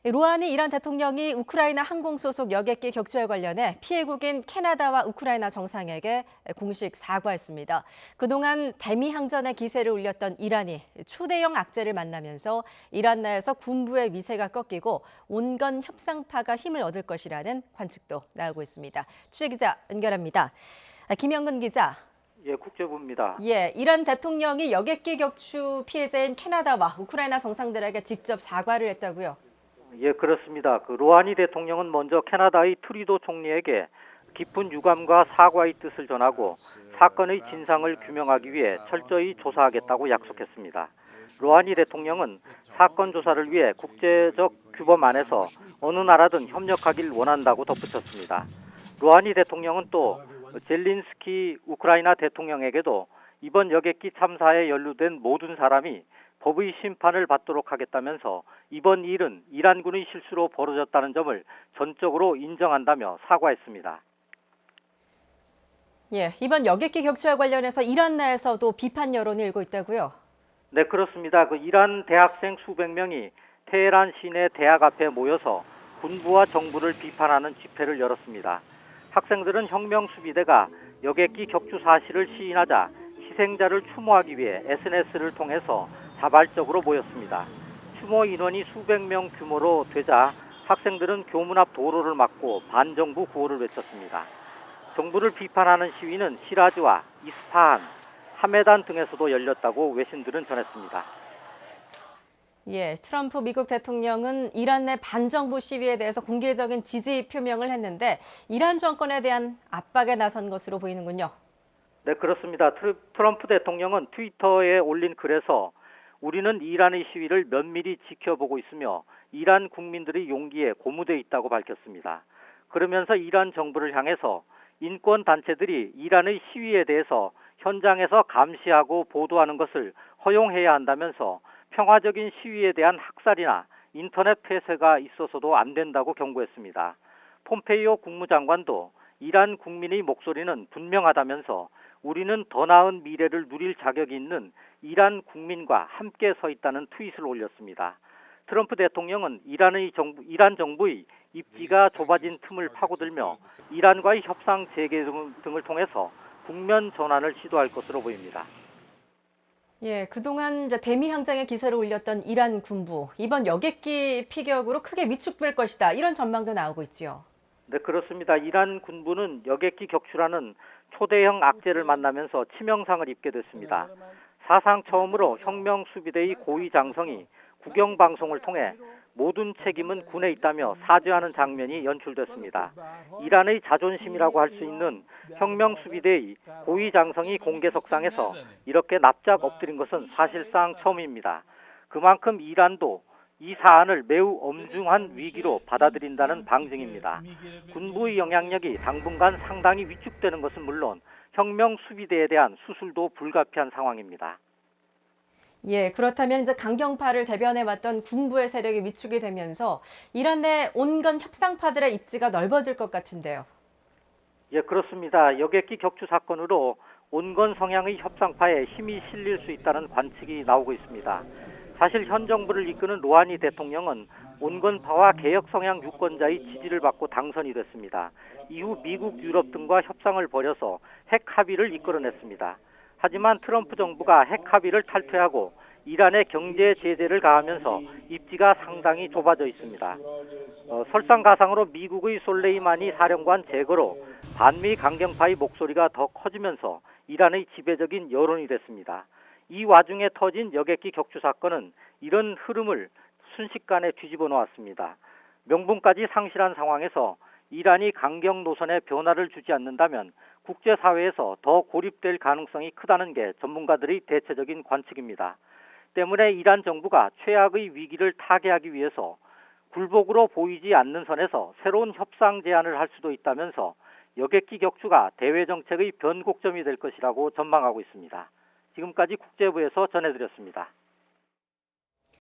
루하니 이란 대통령이 우크라이나 항공 소속 여객기 격추와 관련해 피해국인 캐나다와 우크라이나 정상에게 공식 사과했습니다. 그동안 대미항전의 기세를 올렸던 이란이 초대형 악재를 만나면서 이란 내에서 군부의 위세가 꺾이고 온건 협상파가 힘을 얻을 것이라는 관측도 나오고 있습니다. 취재기자 연결합니다. 김영근 기자. 예, 국제부입니다. 이란 대통령이 여객기 격추 피해자인 캐나다와 우크라이나 정상들에게 직접 사과를 했다고요? 예, 그렇습니다. 루하니 대통령은 먼저 캐나다의 트루도 총리에게 깊은 유감과 사과의 뜻을 전하고 사건의 진상을 규명하기 위해 철저히 조사하겠다고 약속했습니다. 루하니 대통령은 사건 조사를 위해 국제적 규범 안에서 어느 나라든 협력하길 원한다고 덧붙였습니다. 루하니 대통령은 또 젤린스키 우크라이나 대통령에게도 이번 여객기 참사에 연루된 모든 사람이 법의 심판을 받도록 하겠다면서 이번 일은 이란군의 실수로 벌어졌다는 점을 전적으로 인정한다며 사과했습니다. 이번 여객기 격추와 관련해서 이란 내에서도 비판 여론이 일고 있다고요? 네, 그렇습니다. 이란 대학생 수백 명이 테헤란 시내 대학 앞에 모여서 군부와 정부를 비판하는 집회를 열었습니다. 학생들은 혁명수비대가 여객기 격추 사실을 시인하자 희생자를 추모하기 위해 SNS를 통해서 자발적으로 모였습니다. 추모 인원이 수백 명 규모로 되자 학생들은 교문 앞 도로를 막고 반정부 구호를 외쳤습니다. 정부를 비판하는 시위는 시라즈와 이스파한, 하메단 등에서도 열렸다고 외신들은 전했습니다. 트럼프 미국 대통령은 이란 내 반정부 시위에 대해서 공개적인 지지 표명을 했는데 이란 정권에 대한 압박에 나선 것으로 보이는군요. 네, 그렇습니다. 트럼프 대통령은 트위터에 올린 글에서 우리는 이란의 시위를 면밀히 지켜보고 있으며 이란 국민들의 용기에 고무돼 있다고 밝혔습니다. 그러면서 이란 정부를 향해서 인권단체들이 이란의 시위에 대해서 현장에서 감시하고 보도하는 것을 허용해야 한다면서 평화적인 시위에 대한 학살이나 인터넷 폐쇄가 있어서도 안 된다고 경고했습니다. 폼페이오 국무장관도 이란 국민의 목소리는 분명하다면서 우리는 더 나은 미래를 누릴 자격이 있는 이란 국민과 함께 서 있다는 트윗을 올렸습니다. 트럼프 대통령은 이란 정부의 입지가 좁아진 틈을 파고들며 이란과의 협상 재개 등을 통해서 국면 전환을 시도할 것으로 보입니다. 그동안 대미항장의 기세를 올렸던 이란 군부, 이번 여객기 피격으로 크게 위축될 것이다. 이런 전망도 나오고 있지요. 네, 그렇습니다. 이란 군부는 여객기 격추라는 초대형 악재를 만나면서 치명상을 입게 됐습니다. 사상 처음으로 혁명수비대의 고위 장성이 국영방송을 통해 모든 책임은 군에 있다며 사죄하는 장면이 연출됐습니다. 이란의 자존심이라고 할 수 있는 혁명수비대의 고위 장성이 공개석상에서 이렇게 납작 엎드린 것은 사실상 처음입니다. 그만큼 이란도 이 사안을 매우 엄중한 위기로 받아들인다는 방증입니다. 군부의 영향력이 당분간 상당히 위축되는 것은 물론 혁명수비대에 대한 수술도 불가피한 상황입니다. 그렇다면 이제 강경파를 대변해왔던 군부의 세력이 위축이 되면서 이란 내 온건 협상파들의 입지가 넓어질 것 같은데요. 그렇습니다. 여객기 격추 사건으로 온건 성향의 협상파에 힘이 실릴 수 있다는 관측이 나오고 있습니다. 사실 현 정부를 이끄는 루하니 대통령은 온건파와 개혁 성향 유권자의 지지를 받고 당선이 됐습니다. 이후 미국, 유럽 등과 협상을 벌여서 핵 합의를 이끌어냈습니다. 하지만 트럼프 정부가 핵 합의를 탈퇴하고 이란에 경제 제재를 가하면서 입지가 상당히 좁아져 있습니다. 설상가상으로 미국의 솔레이마니 사령관 제거로 반미 강경파의 목소리가 더 커지면서 이란의 지배적인 여론이 됐습니다. 이 와중에 터진 여객기 격추 사건은 이런 흐름을 순식간에 뒤집어 놓았습니다. 명분까지 상실한 상황에서 이란이 강경 노선에 변화를 주지 않는다면 국제사회에서 더 고립될 가능성이 크다는 게 전문가들의 대체적인 관측입니다. 때문에 이란 정부가 최악의 위기를 타개하기 위해서 굴복으로 보이지 않는 선에서 새로운 협상 제안을 할 수도 있다면서 여객기 격추가 대외 정책의 변곡점이 될 것이라고 전망하고 있습니다. 지금까지 국제부에서 전해드렸습니다.